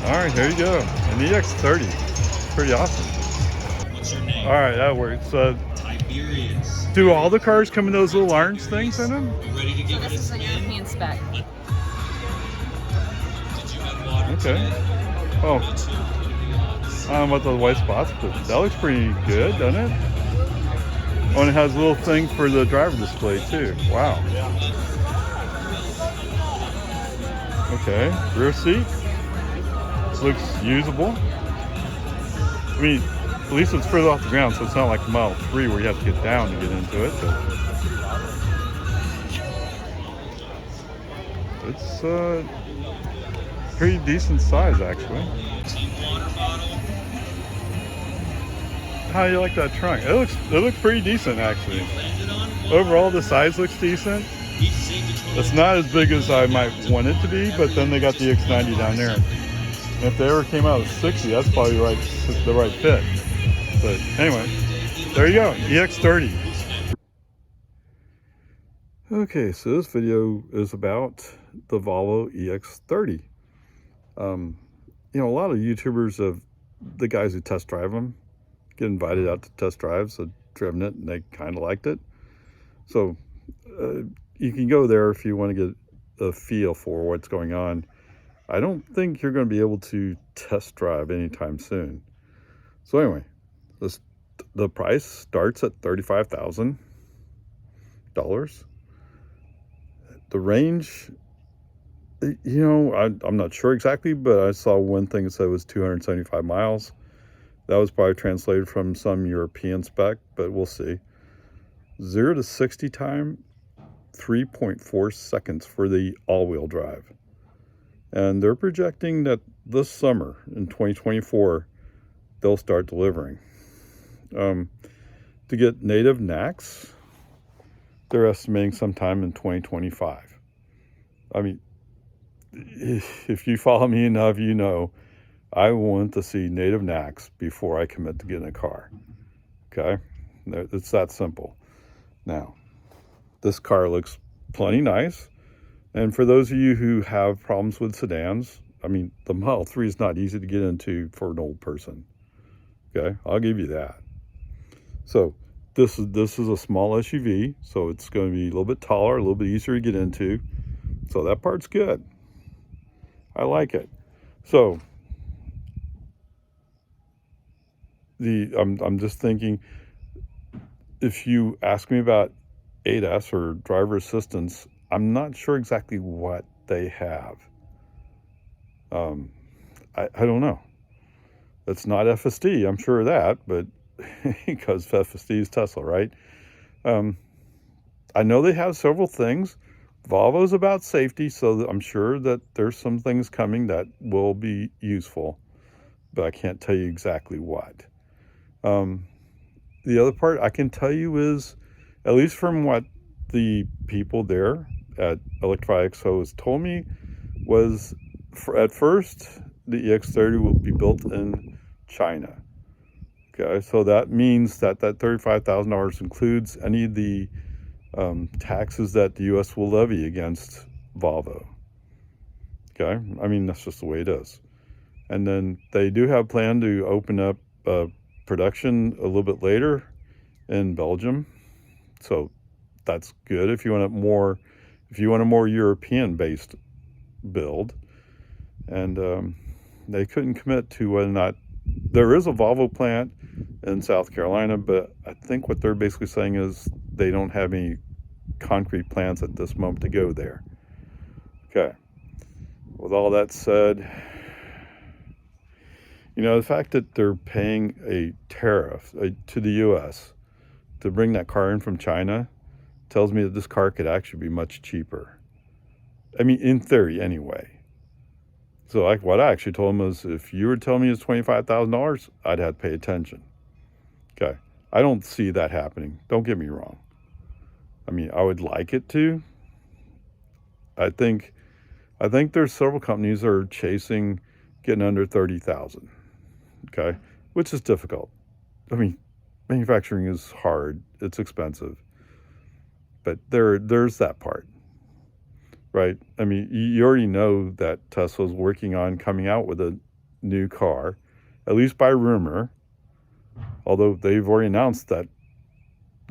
All right, here you go. An EX30. Pretty awesome. What's your name? All right, that works. Tiberius. Do all the cars come in those little orange things in them? You ready to give So it a this is a spin? European spec. Did you have water Okay. today? Oh, Me too. What are the odds? I don't know what the white spots, but that looks pretty good, doesn't it? Oh, and it has a little thing for the driver display too. Wow. Okay, rear seat. Looks usable. I mean, at least it's further off the ground, so it's not like Model 3 where you have to get down to get into it. But it's pretty decent size, actually. Team water bottle. How do you like that trunk? It looks pretty decent, actually. Landed on. Overall, the size looks decent. Each saved a total It's not as big as I might want it to be, but then they got the EX90 down there. And if they ever came out with 60, that's probably the right fit. But anyway, there you go, EX30. Okay, so this video is about the Volvo EX30. You know, a lot of YouTubers the guys who test drive them get invited out to test drives. So driven it and they kind of liked it. So you can go there if you want to get a feel for what's going on. I don't think you're going to be able to test drive anytime soon. So anyway, the price starts at $35,000. The range, you know, I'm not sure exactly, but I saw one thing that said it was 275 miles. That was probably translated from some European spec, but we'll see. 0 to 60 time, 3.4 seconds for the all-wheel drive. And they're projecting that this summer, in 2024, they'll start delivering. To get native NACS, they're estimating sometime in 2025. I mean, if you follow me enough, you know, I want to see native NACS before I commit to getting a car. Okay? It's that simple. Now, this car looks plenty nice. And for those of you who have problems with sedans, I mean, the Model 3 is not easy to get into for an old person. Okay? I'll give you that. So this is a small SUV, so it's going to be a little bit taller, a little bit easier to get into. So that part's good. I like it. So I'm just thinking, if you ask me about ADAS or driver assistance, I'm not sure exactly what they have. I don't know. It's not FSD, I'm sure of that, but because FSD is Tesla, right? I know they have several things. Volvo's about safety, so I'm sure that there's some things coming that will be useful, but I can't tell you exactly what. The other part I can tell you is, at least from what the people there at Electrify Expo has told me, was at first the EX30 will be built in China. Okay, so that means that $35,000 includes any of the taxes that the U.S. will levy against Volvo. Okay, I mean, that's just the way it is. And then they do have a plan to open up production a little bit later in Belgium. So that's good if you want a more European-based build. And they couldn't commit to whether or not there is a Volvo plant in South Carolina, but I think what they're basically saying is they don't have any concrete plans at this moment to go there. Okay. With all that said, you know, the fact that they're paying a tariff to the U.S. to bring that car in from China tells me that this car could actually be much cheaper. I mean, in theory, anyway. So what I actually told him was, if you were telling me it's $25,000, I'd have to pay attention. Okay. I don't see that happening. Don't get me wrong. I mean, I would like it to. I think there's several companies that are chasing getting under 30,000. Okay. Which is difficult. I mean, manufacturing is hard. It's expensive. But there's that part. Right? I mean, you already know that Tesla's working on coming out with a new car, at least by rumor, although they've already announced that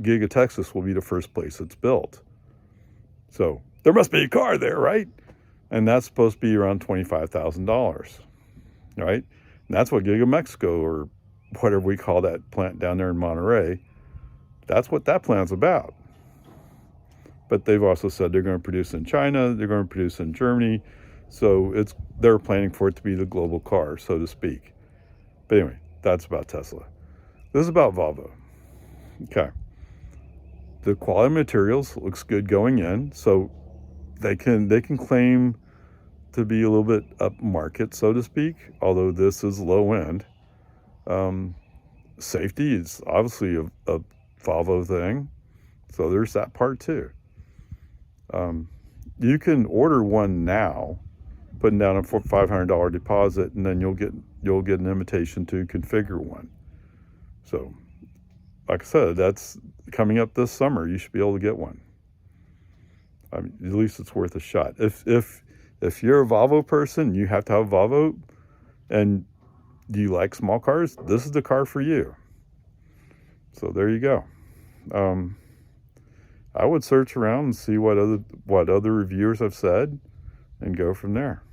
Giga Texas will be the first place it's built. So there must be a car there, right? And that's supposed to be around $25,000, right? And that's what Giga Mexico, or whatever we call that plant down there in Monterey, that's what that plant's about. But they've also said they're going to produce in China, they're going to produce in Germany, so they're planning for it to be the global car, so to speak. But anyway, that's about Tesla. This is about Volvo. Okay. The quality materials looks good going in, so they can claim to be a little bit up market, so to speak, although this is low end. Safety is obviously a Volvo thing, so there's that part too. You can order one now, putting down a $500 deposit, and then you'll get an invitation to configure one. So, like I said, that's coming up this summer. You should be able to get one. I mean, at least it's worth a shot. If you're a Volvo person, you have to have a Volvo, and you like small cars, this is the car for you. So there you go. I would search around and see what other reviewers have said, and go from there.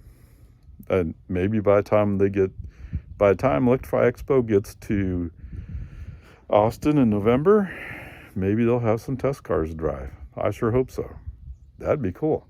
And maybe by the time Electrify Expo gets to Austin in November, maybe they'll have some test cars to drive. I sure hope so. That'd be cool.